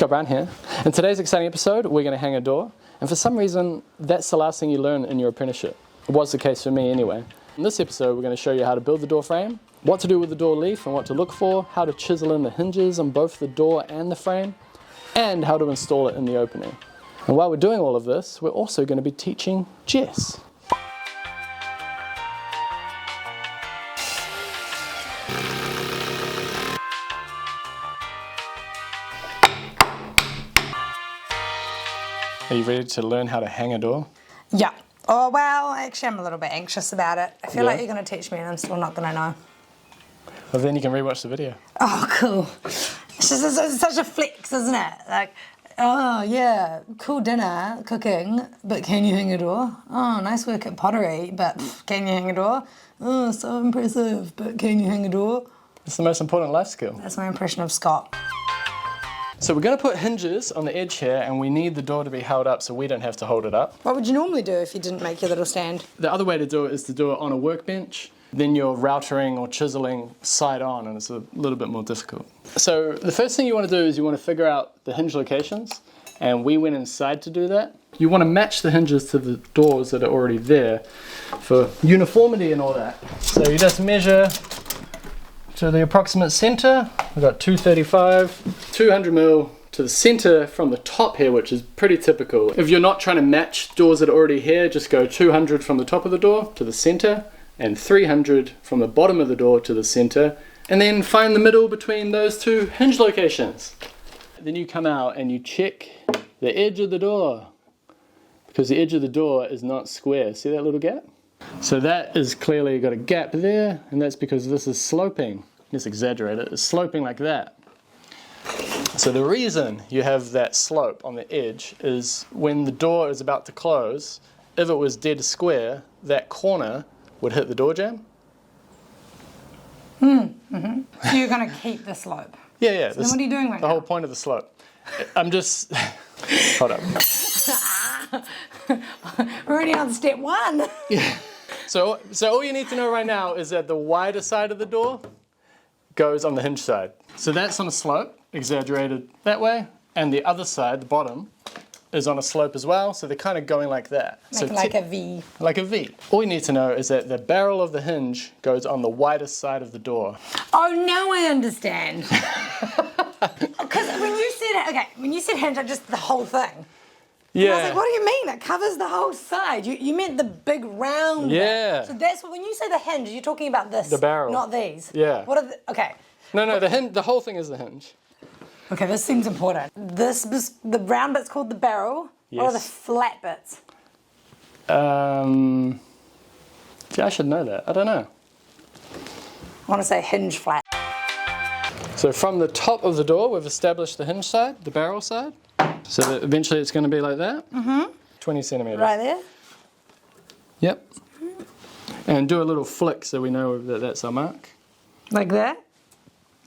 Scott Brown here. In today's exciting episode, we're going to hang a door. And for some reason, that's the last thing you learn in your apprenticeship. It was the case for me anyway. In this episode, we're going to show you how to build the door frame, what to do with the door leaf and what to look for, how to chisel in the hinges on both the door and the frame, and how to install it in the opening. And while we're doing all of this, we're also going to be teaching Jess. Are you ready to learn how to hang a door? Yeah. Oh, well, actually I'm a little bit anxious about it. I feel like you're going to teach me and I'm still not going to know. Well, then you can rewatch the video. Oh, cool. It's just it's such a flex, isn't it? Like, oh, yeah, cool dinner, cooking, but can you hang a door? Oh, nice work at pottery, but can you hang a door? Oh, so impressive, but can you hang a door? It's the most important life skill. That's my impression of Scott. So we're going to put hinges on the edge here, and we need the door to be held up so we don't have to hold it up. What would you normally do if you didn't make your little stand? The other way to do it is to do it on a workbench. Then you're routering or chiseling side on, and it's a little bit more difficult. So the first thing you want to do is you want to figure out the hinge locations, and we went inside to do that. You want to match the hinges to the doors that are already there for uniformity and all that. So you just measure to the approximate center. We've got 235, 200 mil to the center from the top here, which is pretty typical. If you're not trying to match doors that are already here, just go 200 from the top of the door to the center and 300 from the bottom of the door to the center, and then find the middle between those two hinge locations. Then you come out and you check the edge of the door, because the edge of the door is not square. See that little gap? So that is clearly got a gap there, and that's because this is sloping. Let's exaggerate it. It's sloping like that. So the reason you have that slope on the edge is when the door is about to close, if it was dead square, that corner would hit the door jamb. So you're going to keep the slope? Yeah. So then what are you doing right now? The whole point of the slope. I'm just... Hold up. We're already on step one. Yeah. So all you need to know right now is that the wider side of the door goes on the hinge side. So that's on a slope, exaggerated that way, and the other side, the bottom, is on a slope as well, so they're kind of going like that. Like a V. Like a V. All you need to know is that the barrel of the hinge goes on the widest side of the door. Oh, now I understand. Because when you said hinge, just the whole thing. Yeah. And I was like, what do you mean? It covers the whole side. You meant the big round Yeah. bit. So that's when you say the hinge, you're talking about this. The barrel. Not these. Yeah. What are okay. No, the whole thing is the hinge. Okay, this seems important. The round bit's called the barrel. Yes. What are the flat bits? See, I should know that. I don't know. I want to say hinge flat. So from the top of the door, we've established the hinge side, the barrel side. So that eventually it's going to be like that. 20 centimeters. Right there? Yep. And do a little flick so we know that that's our mark. Like that?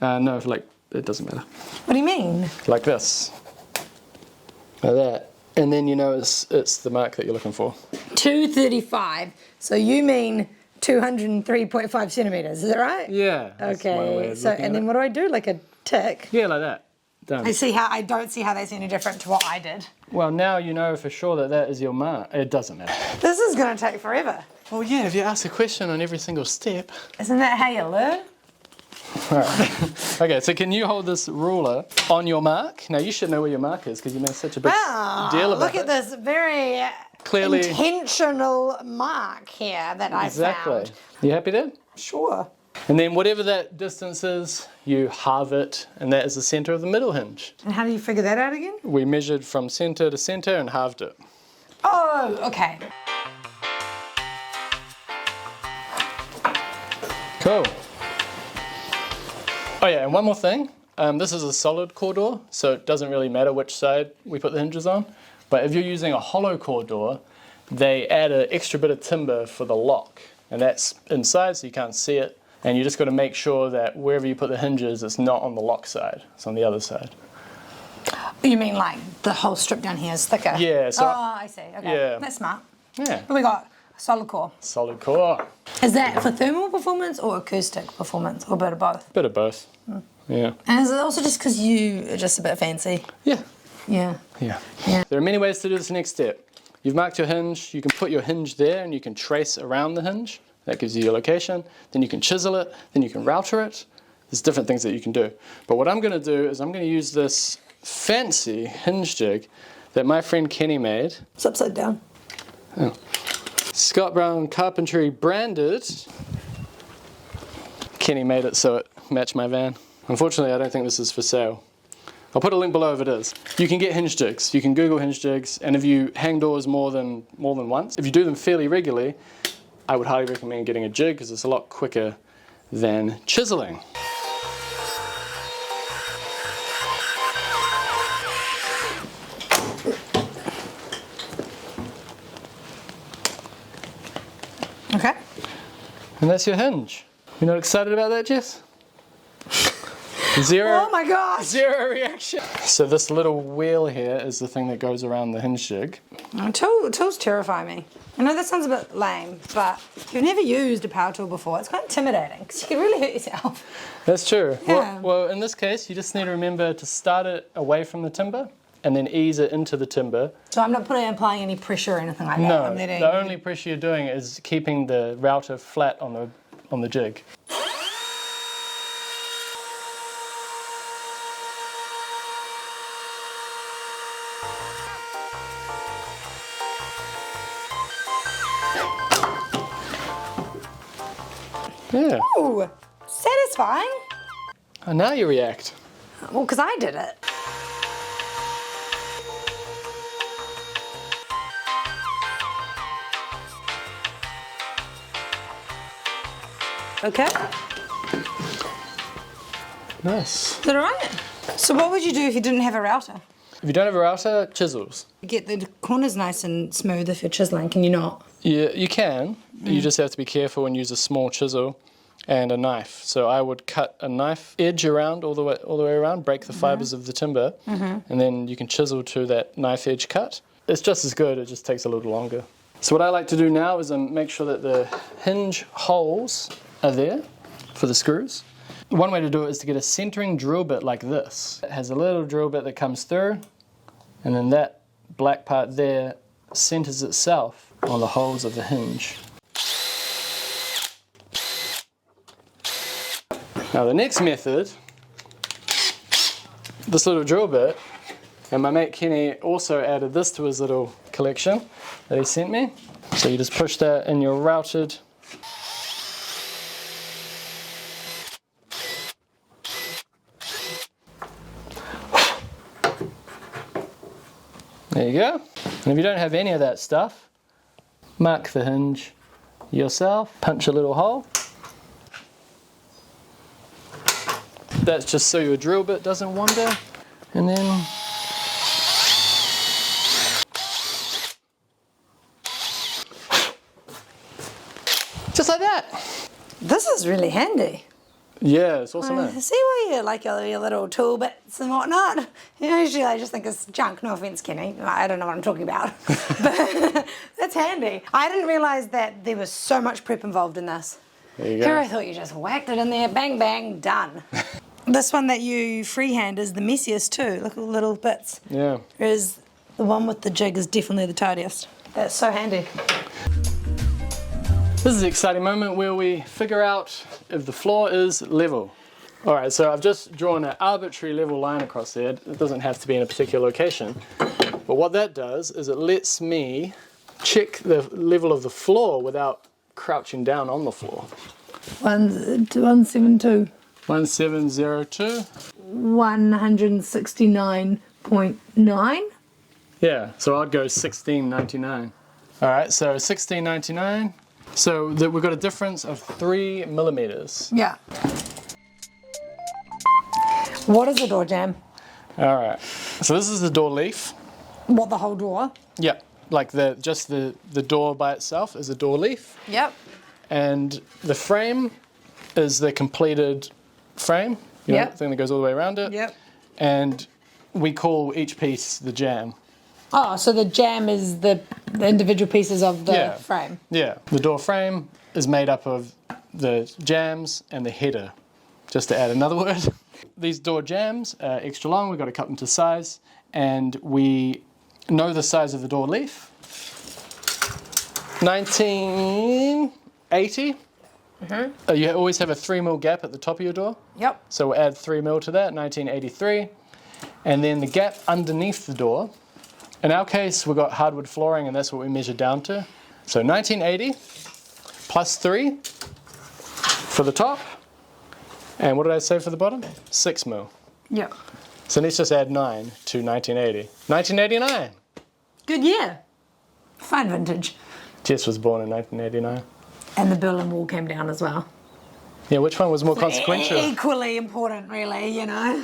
No, like, it doesn't matter. What do you mean? Like this. Like that. And then you know it's the mark that you're looking for. 235. So you mean 203.5 centimeters, is that right? Yeah. Okay. So and then what do I do? Like a tick? Yeah, like that. Done. I don't see how that's any different to what I did. Well, now you know for sure that that is your mark. It doesn't matter. This is going to take forever. Well, yeah, if you ask a question on every single step. Isn't that how you learn? All right. Okay, so can you hold this ruler on your mark? Now, you should know where your mark is because you made such a big deal about it. Look at this very Clearly intentional mark here that I found. You happy there? Sure. And then whatever that distance is, you halve it, and that is the center of the middle hinge. And how do you figure that out again? We measured from center to center and halved it. Oh, okay. Cool. Oh yeah, and one more thing. This is a solid core door, so it doesn't really matter which side we put the hinges on. But if you're using a hollow core door, they add an extra bit of timber for the lock. And that's inside, so you can't see it. And you just got to make sure that wherever you put the hinges, it's not on the lock side. It's on the other side. You mean like the whole strip down here is thicker? Yeah. So, I see. Okay. Yeah. That's smart. Yeah. But we got solid core. Solid core. Is that for thermal performance or acoustic performance, or a bit of both? Bit of both. Yeah. And is it also just because you are just a bit fancy? Yeah. Yeah. Yeah. Yeah. There are many ways to do this next step. You've marked your hinge, you can put your hinge there and you can trace around the hinge. That gives you your location. Then you can chisel it, then you can router it. There's different things that you can do. But what I'm going to do is I'm going to use this fancy hinge jig that my friend Kenny made. It's upside down. Oh. Scott Brown Carpentry branded. Kenny made it so it matched my van. Unfortunately, I don't think this is for sale. I'll put a link below if it is. You can get hinge jigs. You can Google hinge jigs, and if you hang doors more than once, if you do them fairly regularly, I would highly recommend getting a jig because it's a lot quicker than chiseling. Okay. And that's your hinge. You're not excited about that, Jess? Zero. Oh my gosh! Zero reaction. So this little wheel here is the thing that goes around the hinge jig. Tools terrify me. I know that sounds a bit lame, but if you've never used a power tool before, it's quite intimidating because you can really hurt yourself. That's true. Yeah. Well, in this case, you just need to remember to start it away from the timber and then ease it into the timber. So I'm not applying any pressure or anything like that. No, I'm letting... the only pressure you're doing is keeping the router flat on the jig. Yeah. Ooh, satisfying. And now you react. Well, because I did it. Okay. Nice. Is that all right? So what would you do if you didn't have a router? If you don't have a router, chisels. You get the corners nice and smooth if you're chiseling, can you not? Yeah, you can. You just have to be careful and use a small chisel and a knife. So I would cut a knife edge around all the way around, break the fibers of the timber, and then you can chisel to that knife edge cut. It's just as good, it just takes a little longer. So what I like to do now is make sure that the hinge holes are there for the screws. One way to do it is to get a centering drill bit like this. It has a little drill bit that comes through, and then that black part there centers itself on the holes of the hinge. Now the next method, this little drill bit, and my mate Kenny also added this to his little collection that he sent me. So you just push that in your routed. There you go. And if you don't have any of that stuff, mark the hinge yourself, punch a little hole. That's just so your drill bit doesn't wander. And then just like that. This is really handy. Yeah, it's awesome. I see why you like your little tool bits and whatnot. Usually I just think it's junk, no offence, Kenny. I don't know what I'm talking about. But that's handy. I didn't realise that there was so much prep involved in this. There you go. Here I thought you just whacked it in there, bang, bang, done. This one that you freehand is the messiest too. Look at the little bits. Yeah. Whereas the one with the jig is definitely the tidiest. That's so handy. This is the exciting moment where we figure out if the floor is level. All right, so I've just drawn an arbitrary level line across there. It doesn't have to be in a particular location. But what that does is it lets me check the level of the floor without crouching down on the floor. 172. 1702. 169.9. Yeah, so I'd go 1699. All right, so 1699. So we've got a difference of 3 millimeters. Yeah. What is a door jamb? All right, so this is the door leaf. What, the whole door? Yeah, like just the door by itself is a door leaf. Yep. And the frame is the completed frame. You know, the thing that goes all the way around it. Yep. And we call each piece the jamb. Oh, so the jamb is the individual pieces of the frame. Yeah, the door frame is made up of the jambs and the header, just to add another word. These door jambs are extra long, we've got to cut them to size, and we know the size of the door leaf. 1980. You always have a 3mm gap at the top of your door. Yep. So we'll add 3mm to that, 1983. And then the gap underneath the door. In our case, we've got hardwood flooring, and that's what we measure down to. So 1980 plus 3 for the top. And what did I say for the bottom? 6mm. Yep. So let's just add 9 to 1980. 1989. Good year. Fine vintage. Jess was born in 1989. And the Berlin Wall came down as well. Yeah, which one was more consequential? Equally important, really, you know.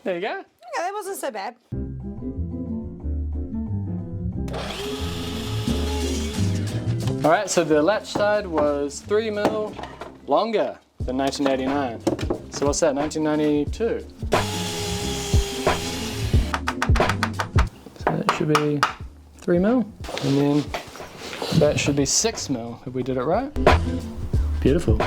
There you go. Yeah, that wasn't so bad. All right, so the latch side was 3mm longer than 1989. So what's that, 1992? So that should be 3mm. And then that should be 6mm, if we did it right. Beautiful.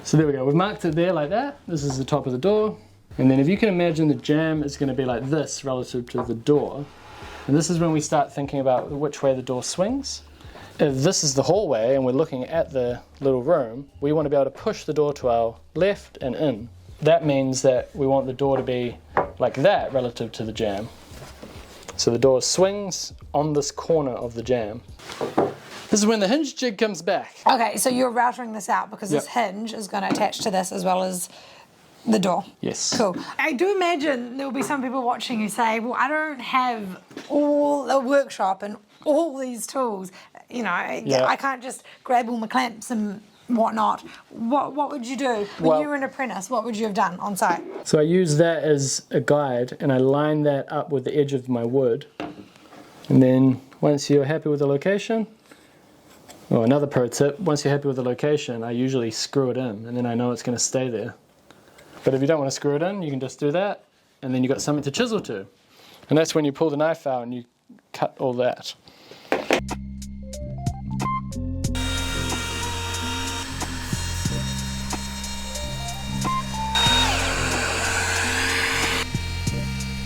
So there we go, we've marked it there like that. This is the top of the door. And then if you can imagine the jamb is going to be like this relative to the door. And this is when we start thinking about which way the door swings. If this is the hallway and we're looking at the little room, we want to be able to push the door to our left and in. That means that we want the door to be like that relative to the jamb. So the door swings on this corner of the jamb. This is when the hinge jig comes back. Okay, so you're routering this out because this hinge is going to attach to this as well as the door. Yes. Cool. I do imagine there will be some people watching who say, well, I don't have all the workshop and all these tools. You know, I can't just grab all my clamps and whatnot. What would you do when you were an apprentice? What would you have done on site? So I use that as a guide and I line that up with the edge of my wood. And then once you're happy with the location, or another pro tip, once you're happy with the location, I usually screw it in and then I know it's going to stay there. But if you don't want to screw it in, you can just do that and then you've got something to chisel to. And that's when you pull the knife out and you cut all that.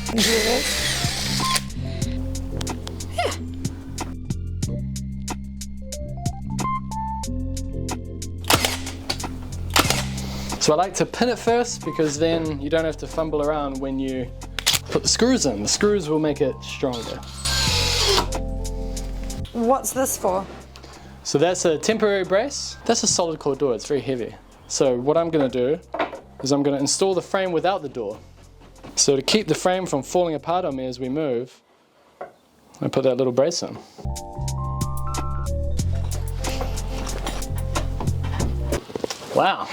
You do this? So I like to pin it first because then you don't have to fumble around when you put the screws in. The screws will make it stronger. What's this for? So that's a temporary brace. That's a solid core door, it's very heavy. So what I'm going to do is I'm going to install the frame without the door. So to keep the frame from falling apart on me as we move, I put that little brace in. Wow.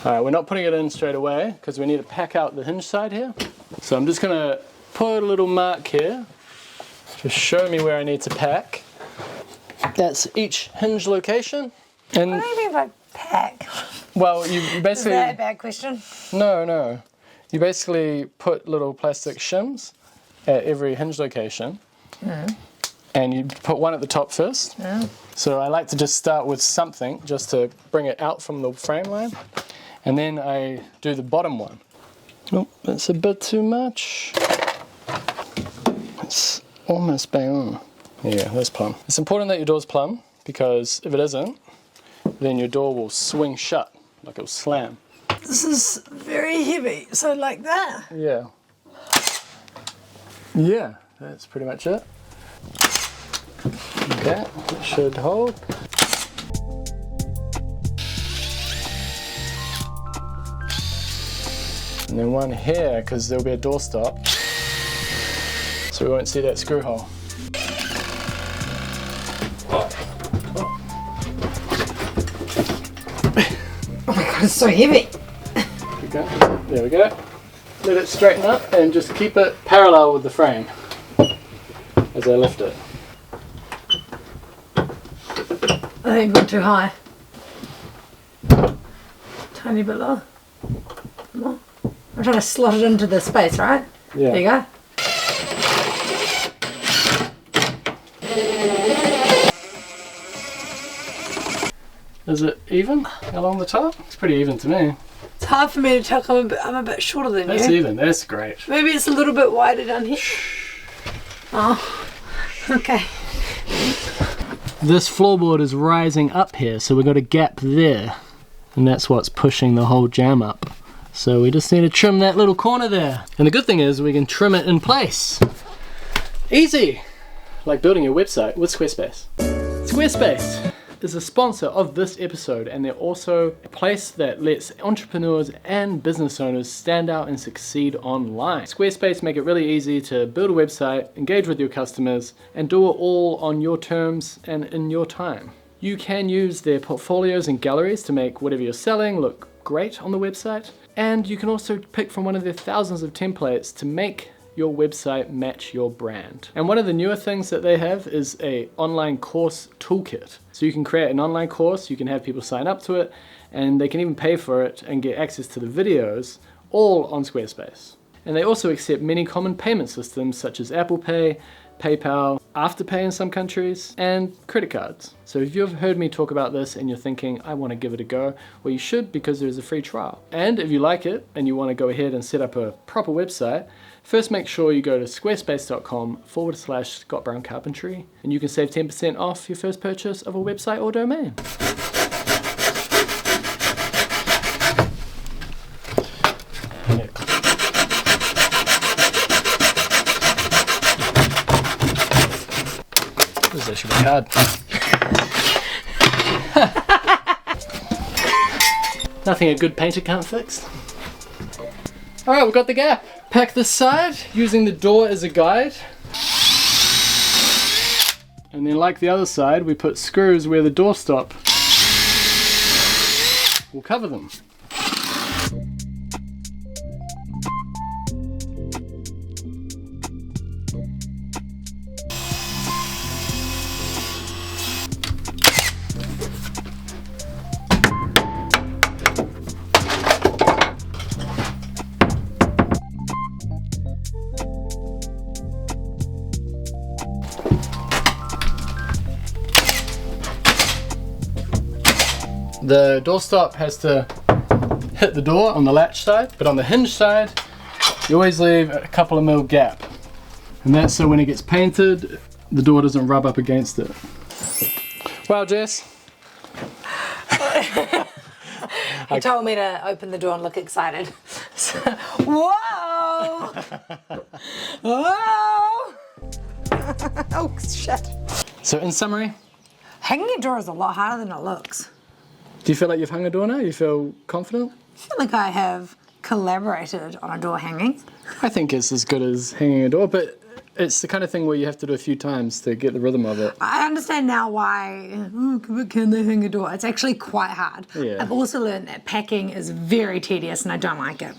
Alright, we're not putting it in straight away because we need to pack out the hinge side here. So I'm just going to put a little mark here to show me where I need to pack. That's each hinge location. And What do you mean by pack? well, you basically... Is that a bad question? No. You basically put little plastic shims at every hinge location. And you put one at the top first. So I like to just start with something just to bring it out from the frame line. And then I do the bottom one. Oh, that's a bit too much. It's almost bang on. Yeah, that's plumb. It's important that your door's plumb because if it isn't, then your door will swing shut, like it'll slam. This is very heavy, so like that. Yeah. Yeah, that's pretty much it. Okay, it should hold. And then one here, because there'll be a door stop, so we won't see that screw hole. Oh my god, it's so heavy. Okay, there we go. Let it straighten up and just keep it parallel with the frame as I lift it. I think we're too high. Tiny bit lower. More. I'm trying to slot it into the space, right? Yeah. There you go. Is it even along the top? It's pretty even to me. It's hard for me to tell. I'm a bit shorter than That's you. even. That's great. Maybe it's a little bit wider down here. Oh, okay. This floorboard is rising up here, so we've got a gap there. And that's what's pushing the whole jamb up. So we just need to trim that little corner there. And the good thing is we can trim it in place. Easy! Like building your website with Squarespace. Squarespace is a sponsor of this episode, and they're also a place that lets entrepreneurs and business owners stand out and succeed online. Squarespace make it really easy to build a website, engage with your customers, and do it all on your terms and in your time. You can use their portfolios and galleries to make whatever you're selling look great on the website, and you can also pick from one of their thousands of templates to make your website match your brand. And one of the newer things that they have is a online course toolkit. So you can create an online course, you can have people sign up to it, and they can even pay for it and get access to the videos, all on Squarespace. And they also accept many common payment systems such as Apple Pay, PayPal, Afterpay in some countries, and credit cards. So if you've heard me talk about this and you're thinking, I want to give it a go, well you should, because there's a free trial. And if you like it and you want to go ahead and set up a proper website, first make sure you go to squarespace.com/Scott Brown Carpentry, and you can save 10% off your first purchase of a website or domain. This is actually hard. Nothing a good painter can't fix. Alright, we've got the gap. Pack this side using the door as a guide. And then like the other side, we put screws where the door stop. We'll cover them. The doorstop has to hit the door on the latch side, but on the hinge side, you always leave a couple of mil gap. And that's so when it gets painted, the door doesn't rub up against it. Wow, Jess. He told me to open the door and look excited. Whoa! Whoa! Oh, shit. So in summary, Hanging a door is a lot harder than it looks. do you feel like you've hung a door now? You feel confident? I feel like I have collaborated on a door hanging. I think it's as good as hanging a door, but it's the kind of thing where you have to do a few times to get the rhythm of it. I understand now why, can they hang a door? It's actually quite hard. Yeah. I've also learned that packing is very tedious and I don't like it.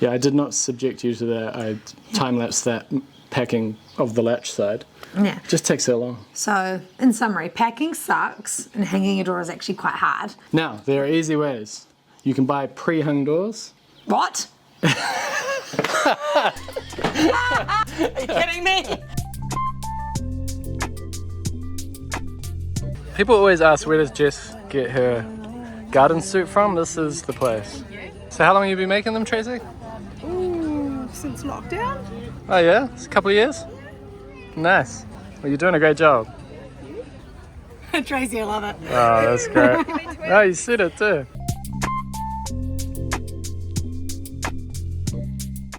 Yeah, I did not subject you to that. I time-lapsed that packing of the latch side. Yeah. Just takes so long. So, in summary, packing sucks and hanging a door is actually quite hard. Now, there are easy ways. You can buy pre-hung doors. What? Are you kidding me? People always ask, where does Jess get her garden suit from? This is the place. So how long have you been making them, Tracy? Since lockdown? Oh yeah? It's a couple of years? Nice. Well, you're doing a great job. Tracy, I love it. Oh, that's great. Oh, you said it too.